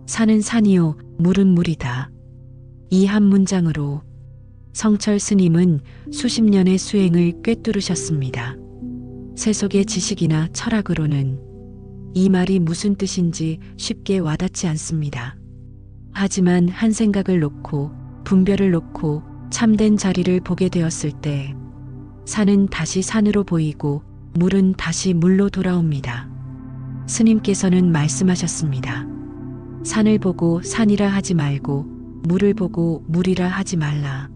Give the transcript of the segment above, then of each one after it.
산은 산이요, 물은 물이다. 이 한 문장으로 성철 스님은 수십 년의 수행을 꿰뚫으셨습니다. 세속의 지식이나 철학으로는 이 말이 무슨 뜻인지 쉽게 와닿지 않습니다. 하지만 한 생각을 놓고 분별을 놓고 참된 자리를 보게 되었을 때 산은 다시 산으로 보이고 물은 다시 물로 돌아옵니다. 스님께서는 말씀하셨습니다. 산을 보고 산이라 하지 말고 물을 보고 물이라 하지 말라.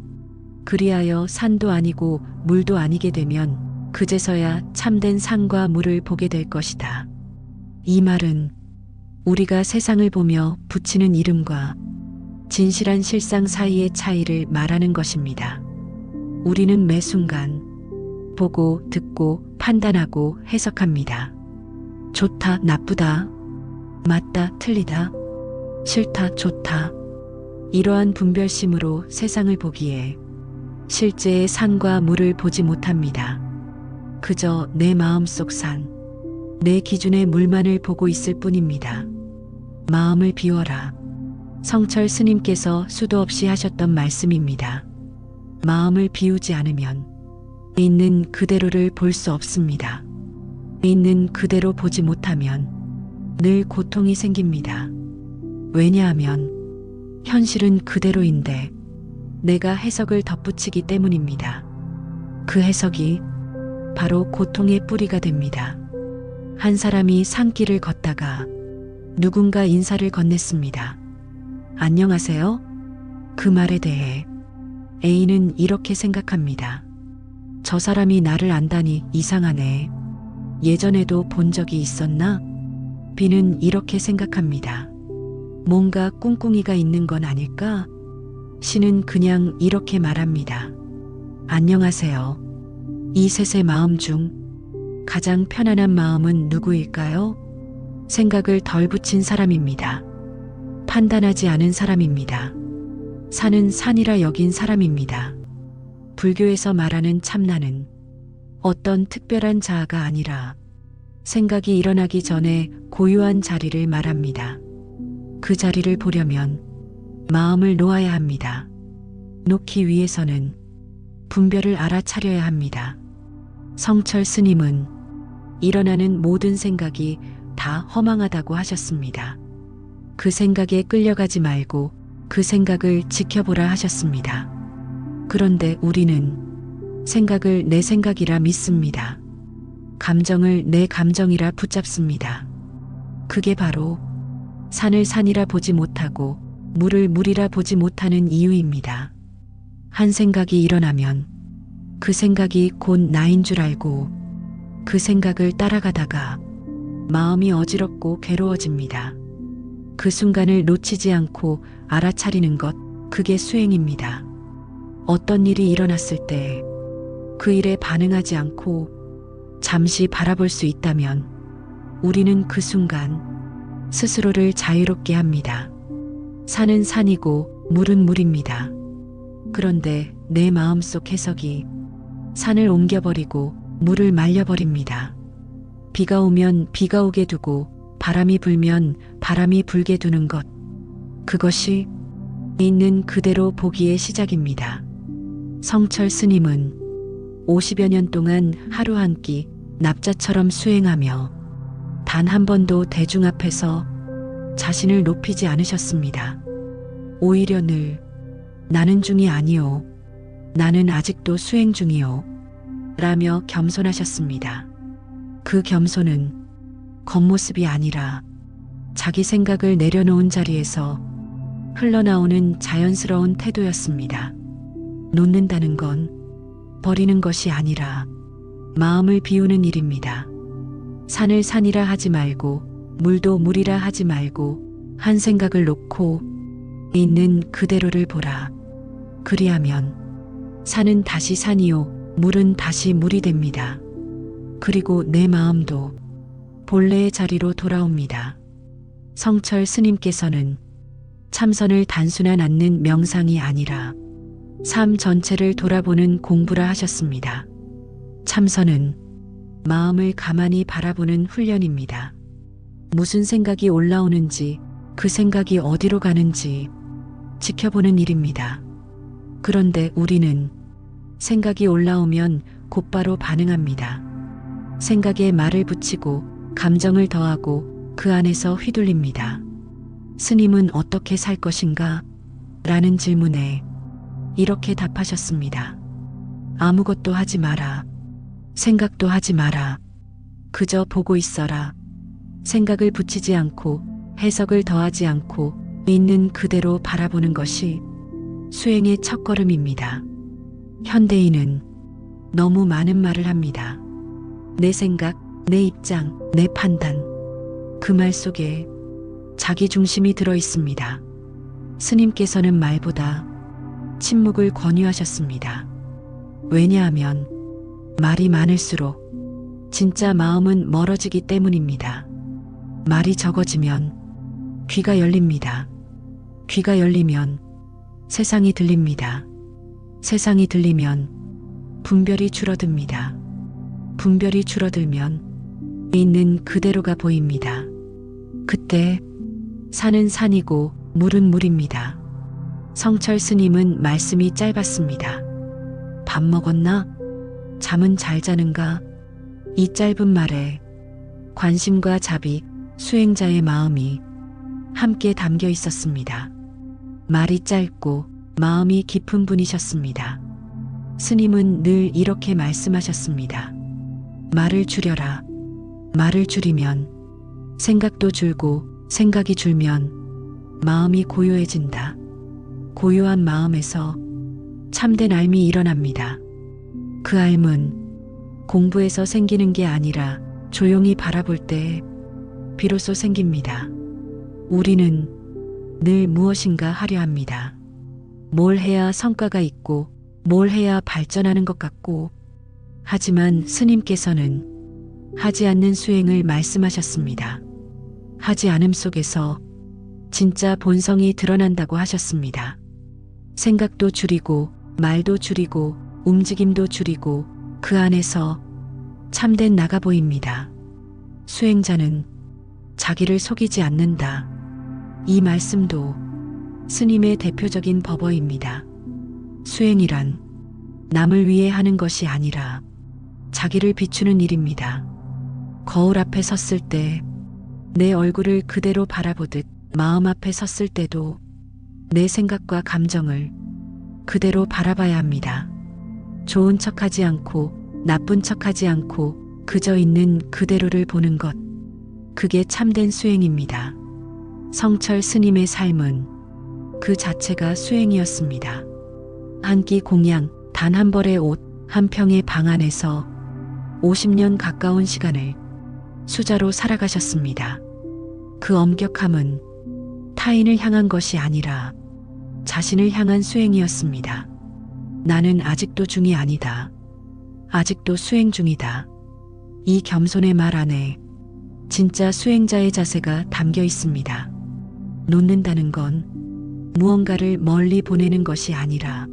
그리하여 산도 아니고 물도 아니게 되면 그제서야 참된 산과 물을 보게 될 것이다. 이 말은 우리가 세상을 보며 붙이는 이름과 진실한 실상 사이의 차이를 말하는 것입니다. 우리는 매 순간 보고 듣고 판단하고 해석합니다. 좋다, 나쁘다, 맞다, 틀리다, 싫다, 좋다. 이러한 분별심으로 세상을 보기에 실제의 산과 물을 보지 못합니다. 그저 내 마음속 산, 내 기준의 물만을 보고 있을 뿐입니다. 마음을 비워라. 성철 스님께서 수도 없이 하셨던 말씀입니다. 마음을 비우지 않으면 있는 그대로를 볼 수 없습니다. 있는 그대로 보지 못하면 늘 고통이 생깁니다. 왜냐하면 현실은 그대로인데 내가 해석을 덧붙이기 때문입니다. 그 해석이 바로 고통의 뿌리가 됩니다. 한 사람이 산길을 걷다가 누군가 인사를 건넸습니다. 안녕하세요? 그 말에 대해 A는 이렇게 생각합니다. 저 사람이 나를 안다니 이상하네. 예전에도 본 적이 있었나? B는 이렇게 생각합니다. 뭔가 꿍꿍이가 있는 건 아닐까? C는 그냥 이렇게 말합니다. 안녕하세요. 이 셋의 마음 중 가장 편안한 마음은 누구일까요? 생각을 덜 붙인 사람입니다. 판단하지 않은 사람입니다. 산은 산이라 여긴 사람입니다. 불교에서 말하는 참나는 어떤 특별한 자아가 아니라 생각이 일어나기 전에 고유한 자리를 말합니다. 그 자리를 보려면 마음을 놓아야 합니다. 놓기 위해서는 분별을 알아차려야 합니다. 성철 스님은 일어나는 모든 생각이 다 허망하다고 하셨습니다. 그 생각에 끌려가지 말고 그 생각을 지켜보라 하셨습니다. 그런데 우리는 생각을 내 생각이라 믿습니다. 감정을 내 감정이라 붙잡습니다. 그게 바로 산을 산이라 보지 못하고 물을 물이라 보지 못하는 이유입니다. 한 생각이 일어나면 그 생각이 곧 나인 줄 알고 그 생각을 따라가다가 마음이 어지럽고 괴로워집니다. 그 순간을 놓치지 않고 알아차리는 것, 그게 수행입니다. 어떤 일이 일어났을 때 그 일에 반응하지 않고 잠시 바라볼 수 있다면 우리는 그 순간 스스로를 자유롭게 합니다. 산은 산이고 물은 물입니다. 그런데 내 마음속 해석이 산을 옮겨버리고 물을 말려버립니다. 비가 오면 비가 오게 두고 바람이 불면 바람이 불게 두는 것, 그것이 있는 그대로 보기의 시작입니다. 성철 스님은 50여 년 동안 하루 한 끼 납자처럼 수행하며 단 한 번도 대중 앞에서 자신을 높이지 않으셨습니다. 오히려 늘 나는 중이 아니오, 나는 아직도 수행 중이오 라며 겸손하셨습니다. 그 겸손은 겉모습이 아니라 자기 생각을 내려놓은 자리에서 흘러나오는 자연스러운 태도였습니다. 놓는다는 건 버리는 것이 아니라 마음을 비우는 일입니다. 산을 산이라 하지 말고 물도 물이라 하지 말고 한 생각을 놓고 있는 그대로를 보라. 그리하면 산은 다시 산이요, 물은 다시 물이 됩니다. 그리고 내 마음도 본래의 자리로 돌아옵니다. 성철 스님께서는 참선을 단순한 앉는 명상이 아니라 삶 전체를 돌아보는 공부라 하셨습니다. 참선은 마음을 가만히 바라보는 훈련입니다. 무슨 생각이 올라오는지 그 생각이 어디로 가는지 지켜보는 일입니다. 그런데 우리는 생각이 올라오면 곧바로 반응합니다. 생각에 말을 붙이고 감정을 더하고 그 안에서 휘둘립니다. 스님은 어떻게 살 것인가? 라는 질문에 이렇게 답하셨습니다. 아무것도 하지 마라. 생각도 하지 마라. 그저 보고 있어라. 생각을 붙이지 않고 해석을 더하지 않고 있는 그대로 바라보는 것이 수행의 첫걸음입니다. 현대인은 너무 많은 말을 합니다. 내 생각, 내 입장, 내 판단. 그 말 속에 자기 중심이 들어 있습니다. 스님께서는 말보다 침묵을 권유하셨습니다. 왜냐하면 말이 많을수록 진짜 마음은 멀어지기 때문입니다. 말이 적어지면 귀가 열립니다. 귀가 열리면 세상이 들립니다. 세상이 들리면 분별이 줄어듭니다. 분별이 줄어들면 있는 그대로가 보입니다. 그때 산은 산이고 물은 물입니다. 성철 스님은 말씀이 짧았습니다. 밥 먹었나? 잠은 잘 자는가? 이 짧은 말에 관심과 자비, 수행자의 마음이 함께 담겨 있었습니다. 말이 짧고 마음이 깊은 분이셨습니다. 스님은 늘 이렇게 말씀하셨습니다. 말을 줄여라. 말을 줄이면 생각도 줄고 생각이 줄면 마음이 고요해진다. 고요한 마음에서 참된 알미 일어납니다. 그 알은 공부에서 생기는 게 아니라 조용히 바라볼 때 비로소 생깁니다. 우리는 늘 무엇인가 하려 합니다. 뭘 해야 성과가 있고 뭘 해야 발전하는 것 같고, 하지만 스님께서는 하지 않는 수행을 말씀하셨습니다. 하지 않음 속에서 진짜 본성이 드러난다고 하셨습니다. 생각도 줄이고 말도 줄이고 움직임도 줄이고 그 안에서 참된 나가 보입니다. 수행자는 자기를 속이지 않는다. 이 말씀도 스님의 대표적인 법어입니다. 수행이란 남을 위해 하는 것이 아니라 자기를 비추는 일입니다. 거울 앞에 섰을 때 내 얼굴을 그대로 바라보듯 마음 앞에 섰을 때도 내 생각과 감정을 그대로 바라봐야 합니다. 좋은 척하지 않고 나쁜 척하지 않고 그저 있는 그대로를 보는 것. 그게 참된 수행입니다. 성철 스님의 삶은 그 자체가 수행이었습니다. 한 끼 공양, 단 한 벌의 옷, 한 평의 방 안에서 50년 가까운 시간을 수자로 살아가셨습니다. 그 엄격함은 타인을 향한 것이 아니라 자신을 향한 수행이었습니다. 나는 아직도 중이 아니다. 아직도 수행 중이다. 이 겸손의 말 안에 진짜 수행자의 자세가 담겨 있습니다. 놓는다는 건 무언가를 멀리 보내는 것이 아니라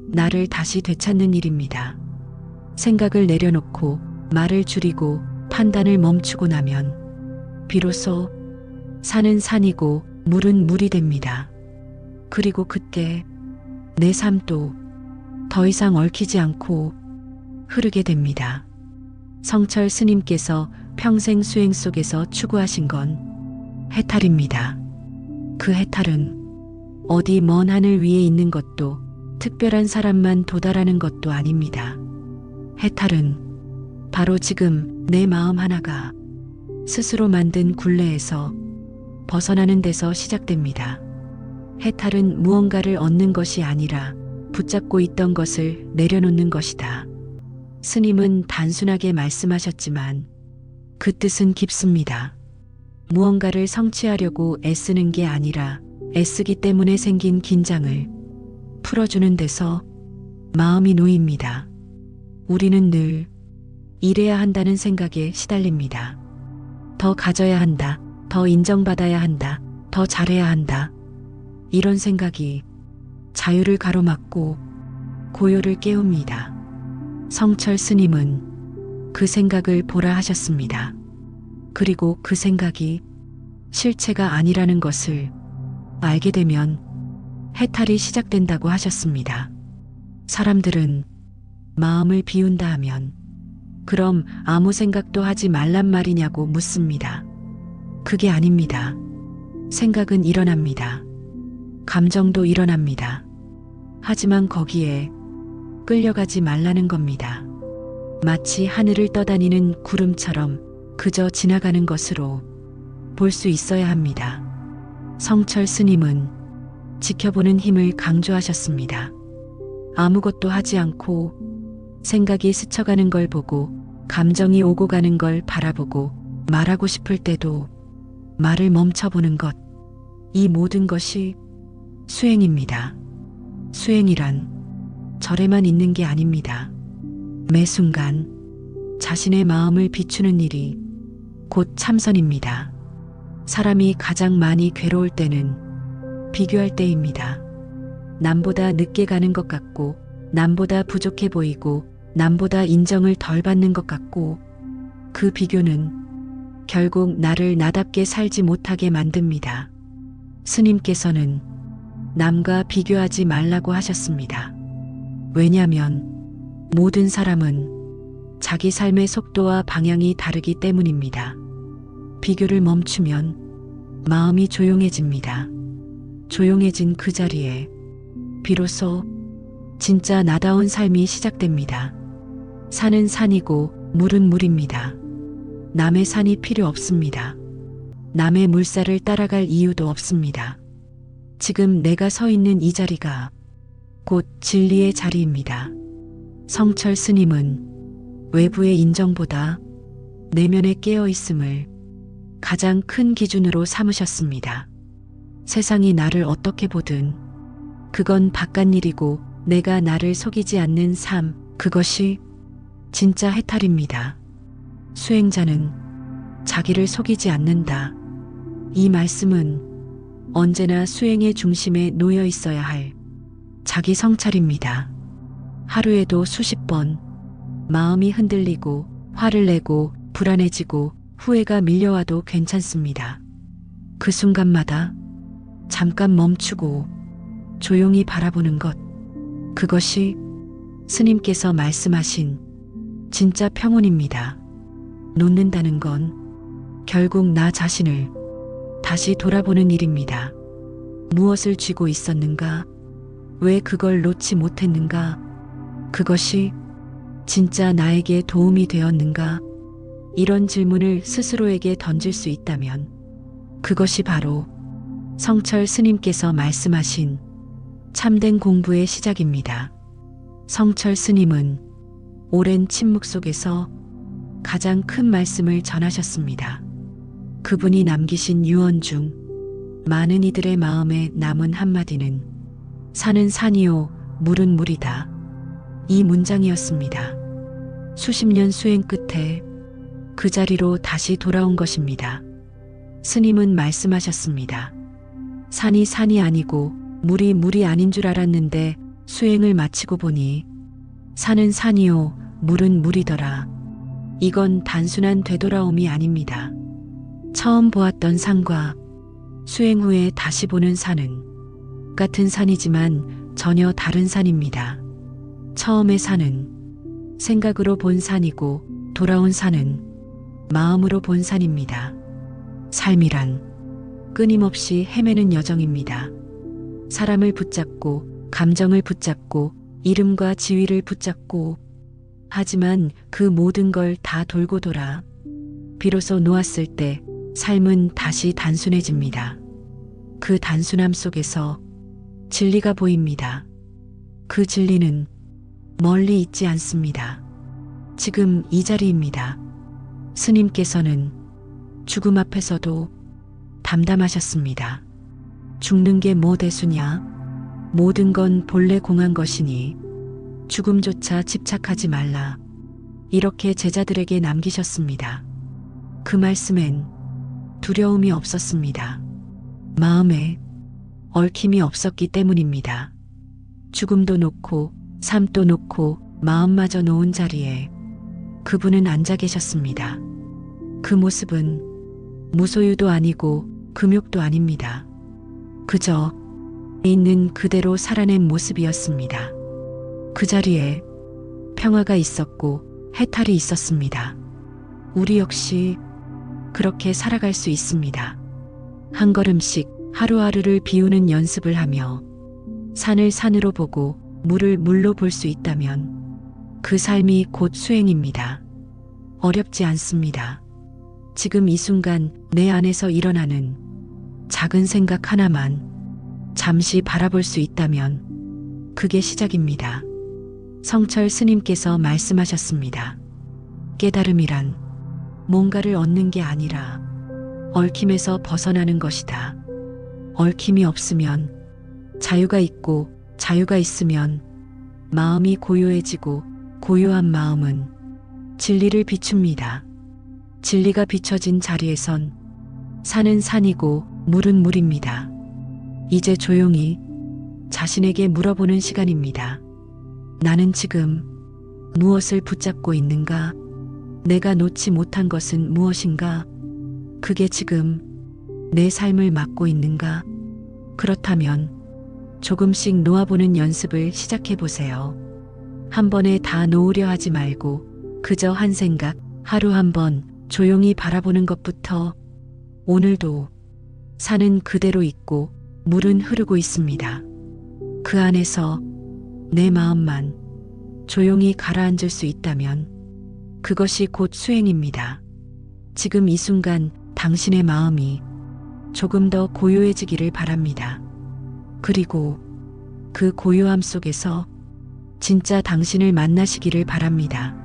나를 다시 되찾는 일입니다. 생각을 내려놓고 말을 줄이고 판단을 멈추고 나면 비로소 산은 산이고 물은 물이 됩니다. 그리고 그때 내 삶도 더 이상 얽히지 않고 흐르게 됩니다. 성철 스님께서 평생 수행 속에서 추구하신 건 해탈입니다. 그 해탈은 어디 먼 하늘 위에 있는 것도 특별한 사람만 도달하는 것도 아닙니다. 해탈은 바로 지금 내 마음 하나가 스스로 만든 굴레에서 벗어나는 데서 시작됩니다. 해탈은 무언가를 얻는 것이 아니라 붙잡고 있던 것을 내려놓는 것이다. 스님은 단순하게 말씀하셨지만 그 뜻은 깊습니다. 무언가를 성취하려고 애쓰는 게 아니라 애쓰기 때문에 생긴 긴장을 풀어주는 데서 마음이 놓입니다. 우리는 늘 이래야 한다는 생각에 시달립니다. 더 가져야 한다. 더 인정받아야 한다. 더 잘해야 한다. 이런 생각이 자유를 가로막고 고요를 깨웁니다. 성철 스님은 그 생각을 보라 하셨습니다. 그리고 그 생각이 실체가 아니라는 것을 알게 되면 해탈이 시작된다고 하셨습니다. 사람들은 마음을 비운다 하면 그럼 아무 생각도 하지 말란 말이냐고 묻습니다. 그게 아닙니다. 생각은 일어납니다. 감정도 일어납니다. 하지만 거기에 끌려가지 말라는 겁니다. 마치 하늘을 떠다니는 구름처럼 그저 지나가는 것으로 볼 수 있어야 합니다. 성철 스님은 지켜보는 힘을 강조하셨습니다. 아무것도 하지 않고 생각이 스쳐가는 걸 보고 감정이 오고 가는 걸 바라보고 말하고 싶을 때도 말을 멈춰보는 것. 이 모든 것이 수행입니다. 수행이란 절에만 있는 게 아닙니다. 매 순간 자신의 마음을 비추는 일이 곧 참선입니다. 사람이 가장 많이 괴로울 때는 비교할 때입니다. 남보다 늦게 가는 것 같고, 남보다 부족해 보이고, 남보다 인정을 덜 받는 것 같고, 그 비교는 결국 나를 나답게 살지 못하게 만듭니다. 스님께서는 남과 비교하지 말라고 하셨습니다. 왜냐하면 모든 사람은 자기 삶의 속도와 방향이 다르기 때문입니다. 비교를 멈추면 마음이 조용해집니다. 조용해진 그 자리에 비로소 진짜 나다운 삶이 시작됩니다. 산은 산이고 물은 물입니다. 남의 산이 필요 없습니다. 남의 물살을 따라갈 이유도 없습니다. 지금 내가 서 있는 이 자리가 곧 진리의 자리입니다. 성철 스님은 외부의 인정보다 내면에 깨어 있음을 가장 큰 기준으로 삼으셨습니다. 세상이 나를 어떻게 보든 그건 바깥일이고 내가 나를 속이지 않는 삶, 그것이 진짜 해탈입니다. 수행자는 자기를 속이지 않는다. 이 말씀은 언제나 수행의 중심에 놓여 있어야 할 자기 성찰입니다. 하루에도 수십 번 마음이 흔들리고 화를 내고 불안해지고 후회가 밀려와도 괜찮습니다. 그 순간마다 잠깐 멈추고 조용히 바라보는 것, 그것이 스님께서 말씀하신 진짜 평온입니다. 놓는다는 건 결국 나 자신을 다시 돌아보는 일입니다. 무엇을 쥐고 있었는가? 왜 그걸 놓지 못했는가? 그것이 진짜 나에게 도움이 되었는가? 이런 질문을 스스로에게 던질 수 있다면 그것이 바로 성철 스님께서 말씀하신 참된 공부의 시작입니다. 성철 스님은 오랜 침묵 속에서 가장 큰 말씀을 전하셨습니다. 그분이 남기신 유언 중 많은 이들의 마음에 남은 한마디는 산은 산이요, 물은 물이다. 이 문장이었습니다. 수십 년 수행 끝에 그 자리로 다시 돌아온 것입니다. 스님은 말씀하셨습니다. 산이 산이 아니고 물이 물이 아닌 줄 알았는데 수행을 마치고 보니 산은 산이요, 물은 물이더라. 이건 단순한 되돌아옴이 아닙니다. 처음 보았던 산과 수행 후에 다시 보는 산은 같은 산이지만 전혀 다른 산입니다. 처음의 산은 생각으로 본 산이고 돌아온 산은 마음으로 본 산입니다. 삶이란 끊임없이 헤매는 여정입니다. 사람을 붙잡고 감정을 붙잡고 이름과 지위를 붙잡고 하지만 그 모든 걸 다 돌고 돌아 비로소 놓았을 때 삶은 다시 단순해집니다. 그 단순함 속에서 진리가 보입니다. 그 진리는 멀리 있지 않습니다. 지금 이 자리입니다. 스님께서는 죽음 앞에서도 담담하셨습니다. 죽는 게 뭐 대수냐? 모든 건 본래 공한 것이니 죽음조차 집착하지 말라. 이렇게 제자들에게 남기셨습니다. 그 말씀엔 두려움이 없었습니다. 마음에 얽힘이 없었기 때문입니다. 죽음도 놓고 삶도 놓고 마음마저 놓은 자리에 그분은 앉아 계셨습니다. 그 모습은 무소유도 아니고 금욕도 아닙니다. 그저 있는 그대로 살아낸 모습이었습니다. 그 자리에 평화가 있었고 해탈이 있었습니다. 우리 역시 그렇게 살아갈 수 있습니다. 한 걸음씩 하루하루를 비우는 연습을 하며 산을 산으로 보고 물을 물로 볼 수 있다면 그 삶이 곧 수행입니다. 어렵지 않습니다. 지금 이 순간 내 안에서 일어나는 작은 생각 하나만 잠시 바라볼 수 있다면 그게 시작입니다. 성철 스님께서 말씀하셨습니다. 깨달음이란 뭔가를 얻는 게 아니라 얽힘에서 벗어나는 것이다. 얽힘이 없으면 자유가 있고 자유가 있으면 마음이 고요해지고 고요한 마음은 진리를 비춥니다. 진리가 비춰진 자리에선 산은 산이고 물은 물입니다. 이제 조용히 자신에게 물어보는 시간입니다. 나는 지금 무엇을 붙잡고 있는가? 내가 놓지 못한 것은 무엇인가? 그게 지금 내 삶을 막고 있는가? 그렇다면 조금씩 놓아보는 연습을 시작해 보세요. 한 번에 다 놓으려 하지 말고 그저 한 생각, 하루 한 번 조용히 바라보는 것부터. 오늘도 산은 그대로 있고 물은 흐르고 있습니다. 그 안에서 내 마음만 조용히 가라앉을 수 있다면 그것이 곧 수행입니다. 지금 이 순간 당신의 마음이 조금 더 고요해지기를 바랍니다. 그리고 그 고요함 속에서 진짜 당신을 만나시기를 바랍니다.